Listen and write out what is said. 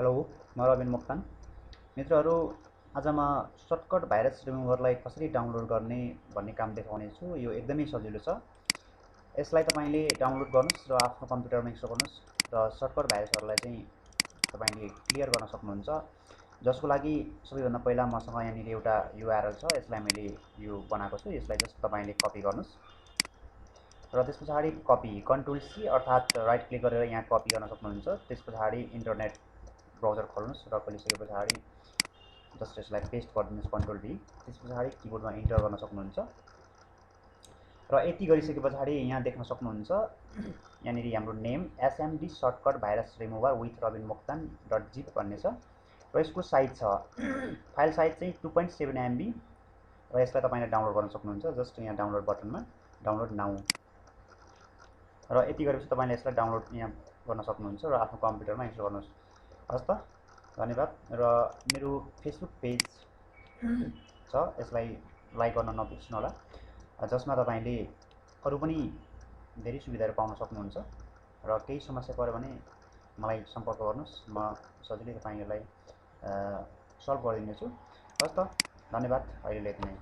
Hello, म रबिन मोक्तान। मित्रहरू, आज म सर्टकट भाइरस रिमुभरलाई कसरी डाउनलोड गर्ने भन्ने काम देखाउने छु। यो एकदमै सजिलो छ। यसलाई तपाईँले डाउनलोड गर्नुहोस् र आफ्नो कम्प्युटरमा इन्स्टल गर्नुहोस् र सर्टकट भाइरसहरूलाई चाहिँ तपाईँले क्लियर गर्न सक्नुहुन्छ। जसको लागि सबैभन्दा पहिला मसँग यहाँनिर एउटा युआरएल छ। यसलाई मैले यो बनाएको छु। यसलाई जस्ट तपाईँले कपी गर्नुहोस् र त्यस पछाडि कपी कन्ट्रोल सी अर्थात् राइट क्लिक गरेर यहाँ कपी गर्न सक्नुहुन्छ। त्यस पछाडि इन्टरनेट ब्राउजर खोल्नुहोस् र खोलिसके पछाडि जस्ट यसलाई पेस्ट गरिदिनुहोस् कन्ट्रोल भी। त्यस पछाडि किबोर्डमा इन्टर गर्न सक्नुहुन्छ र यति गरिसके पछाडि यहाँ देख्न सक्नुहुन्छ यहाँनिर हाम्रो name SMD shortcut virus remover with Robin Moktan .zip भन्ने छ र यसको साइज छ फाइल साइज चाहिँ 2.7 MB र यसलाई तपाईँले डाउनलोड गर्न सक्नुहुन्छ। जस्ट यहाँ डाउनलोड बटनमा डाउनलोड नाउ र यति गरेपछि तपाईँले यसलाई डाउनलोड यहाँ गर्न सक्नुहुन्छ र आफ्नो कम्प्युटरमा इन्स्टल गर्नुहोस्। हस् त, धन्यवाद। र मेरो फेसबुक पेज छ, यसलाई लाइक गर्न नबिर्सनु होला, जसमा तपाईँले अरू पनि धेरै सुविधाहरू पाउन सक्नुहुन्छ। र केही समस्या पर्यो भने मलाई सम्पर्क गर्नुहोस्, म सजिलै तपाईँहरूलाई सल्भ गरिदिनेछु। हस् त, धन्यवाद। अहिले यति नै।